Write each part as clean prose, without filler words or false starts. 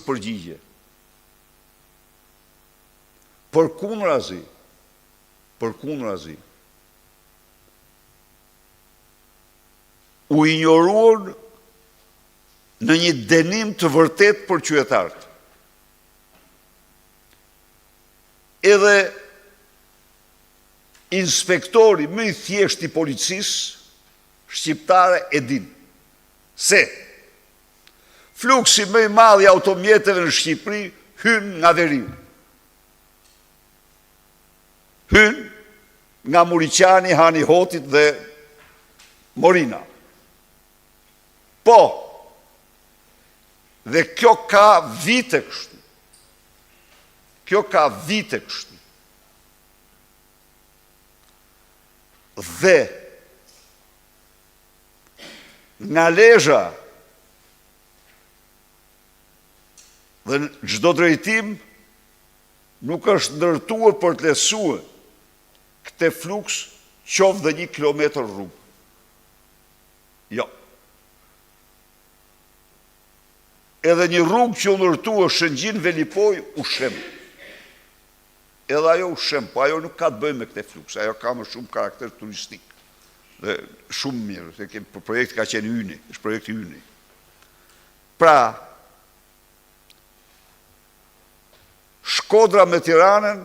përgjigje. Përkundrazi, u injoruan në një denim të vërtet për qytetarët. Edhe inspektori më i thjesht i policisë shqiptare e din se fluksi më i madh i automjeteve në Shqipëri hyn nga Veriu. Hyn nga Muriqani, Hani Hotit dhe Morina. Po, dhe kjo ka vite kështu. Dhe nga Lezhë dhe çdo drejtim nuk është ndërtuar për të lehtësuar këtë fluks qoftë dhe 1 kilometër rrugë. Jo. Edhe një rrugë që u ndërtua Shëngjin Velipoj u shem. Edhe ajo u shem, po ajo nuk ka të bëjë me këtë fluks, ajo ka më shumë karakter turistik. Dhe shumë mirë, se projekti ka qenë yni, është projekti yni. Pra, Shkodra me Tiranën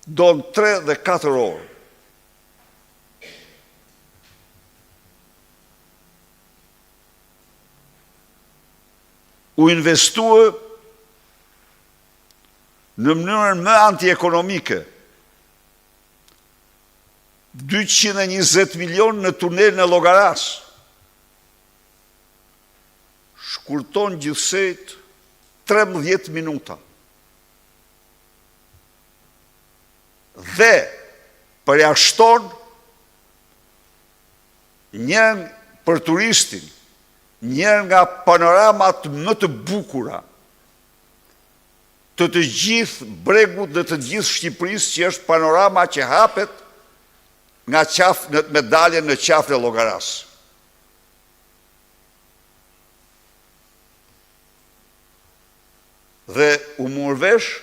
do në 3 dhe 4 orë. U investua në mënyrën më antiekonomike 220 milion në tunelin e Llogaras. Shkurton gjithsejt 13 minuta. Dhe përjashton një për turistin, një nga panoramat më të bukura të gjithë bregut dhe të gjithë Shqipërisë, që është panorama që hapet nga me dalje në qafën e Llogaras. Dhe u murvesh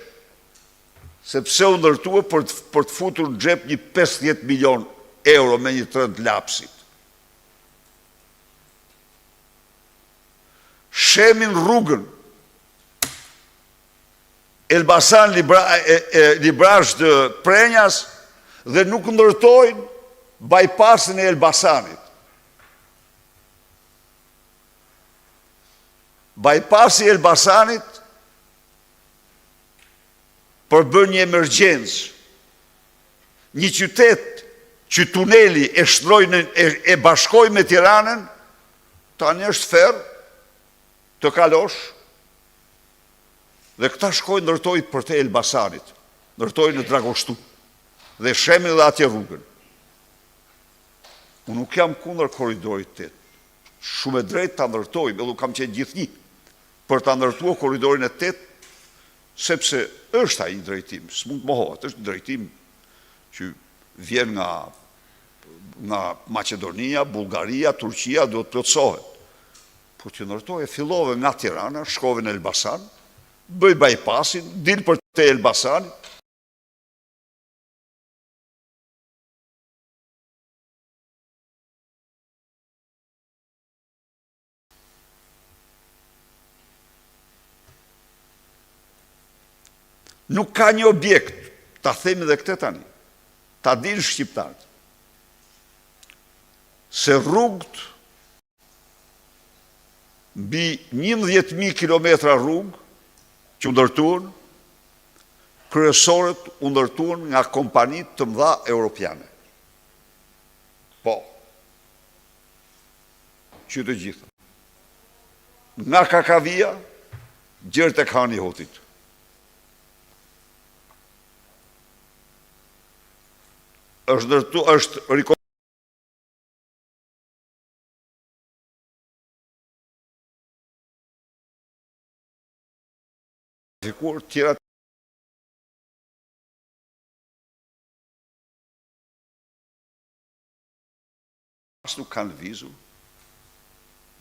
sepse u ndërtua për të futur në xhep një 50 milion euro me një trënd lapsit. Shemin rrugën Elbasan Librazh të Prenjas dhe nuk ndërtojnë bypassin e Elbasanit. Bypassi i Elbasanit për bërë një emergjencë. Një qytet që tuneli e bashkoj me Tiranën, tani është ferr të kalosh, dhe këta shkojnë ndërtojnë për te Elbasanit, ndërtojnë në Dragoshtu, dhe shemin dhe atje rrugën. Unë nuk jam kundër korridorit 8, shumë e drejt të ndërtojnë, edhe kam qenë gjithnjë për të ndërtuar korridorin e 8, sepse është ai drejtim, s'mund të mohohet, është drejtim që vjen nga Maqedonia, Bullgaria, Turqia, duhet të plotësohet. Por që ndërtoj e fillove nga Tirana, shkove në Elbasan, bëj bypassin, dil për te Elbasan. Nuk ka një objekt, ta themi dhe këtë tani, ta dinë shqiptarët, se rrugët mbi 11.000 kilometra rrugë që u ndërtuan, kryesorët u ndërtuan nga kompanitë të mëdha europiane. Po, që të gjitha. Nga Kakavia, gjërë tek Hani Hotit. është rikon tjera nuk kanë lëvizur.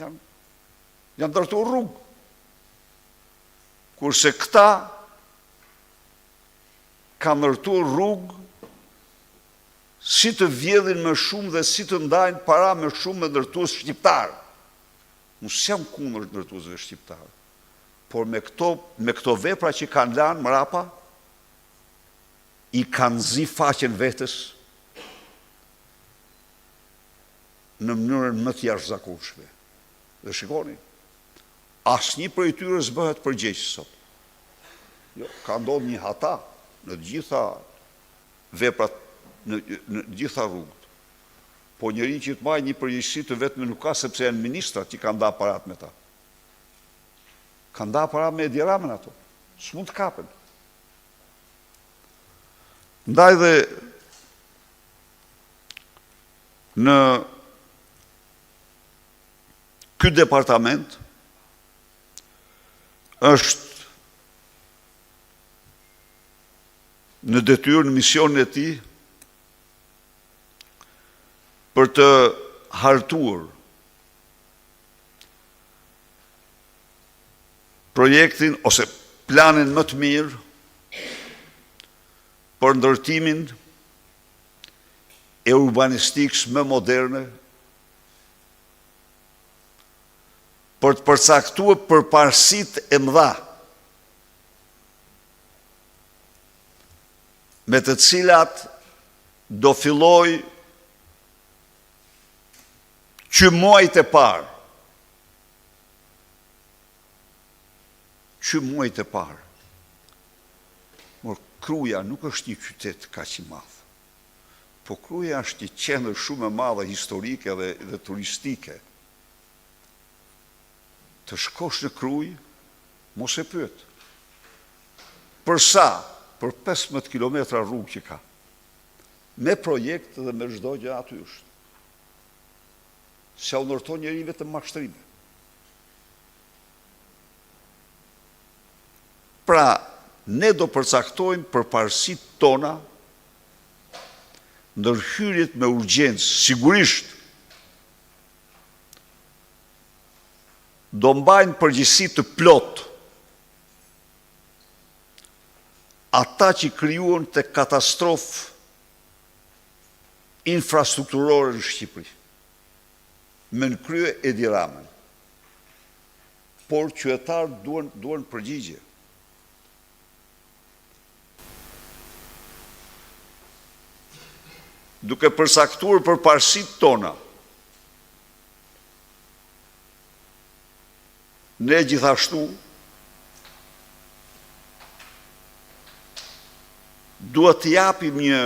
Janë ndërtuar rrugë. kurse këta kanë ndërtuar rrugë si të vjedhin më shumë dhe si të ndajnë para më shumë me ndërtues shqiptarë. Unë s'jam kundër ndërtuesve shqiptarë, por me këto vepra që kanë lanë mrapa, i kanë zi faqen vetes në mënyrën më të jashtëzakonshme. Dhe shikoni, asnjë prej tyre s'bëhet përgjegjës sot. Jo, ka ndodhur një hata në të gjitha veprat, në gjitha rrugët. Po njëri që të marrë një përgjegjësi të vetme nuk ka, sepse janë ministrat që kanë nda aparat me ta. Kanë nda aparat me Edi Ramën ato. S'mund të kapen. Ndaj dhe në ky departament është në detyrë, në misionin e tij për të hartuar projektin ose planin më të mirë për ndërtimin e urbanistikës më moderne, për të përcaktuar përparësitë e mëdha me të cilat do filloj që muajt e parë. Që muajt e parë. Por Kruja nuk është një qytet kaq i madh. Po Kruja është një qendër shumë e madhe historike dhe turistike. Të shkosh në Krujë, mos e pyet. Për sa? Për 15 kilometra rrugë që ka. Me projekt dhe me çdo gjë aty është. Se u ndërton njëri vetëm mashtrime. Pra, ne do përcaktojmë përparësitë tona, ndërhyrjet me urgjencë, sigurisht, do mbajnë përgjegjësi të plot ata që krijuan të katastrofë infrastrukturore në Shqipëri. Me në krye Edi Ramën. Por qytetarët duan përgjigje. Duke përcaktuar përparësitë tona, ne gjithashtu duhet të japim një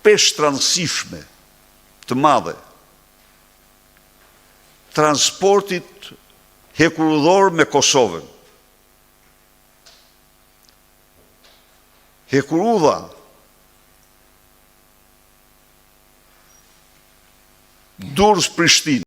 peshë të rëndësishme të madhe transportit hekurudhor me Kosovën. Hekurudha Durrës-Prishtinë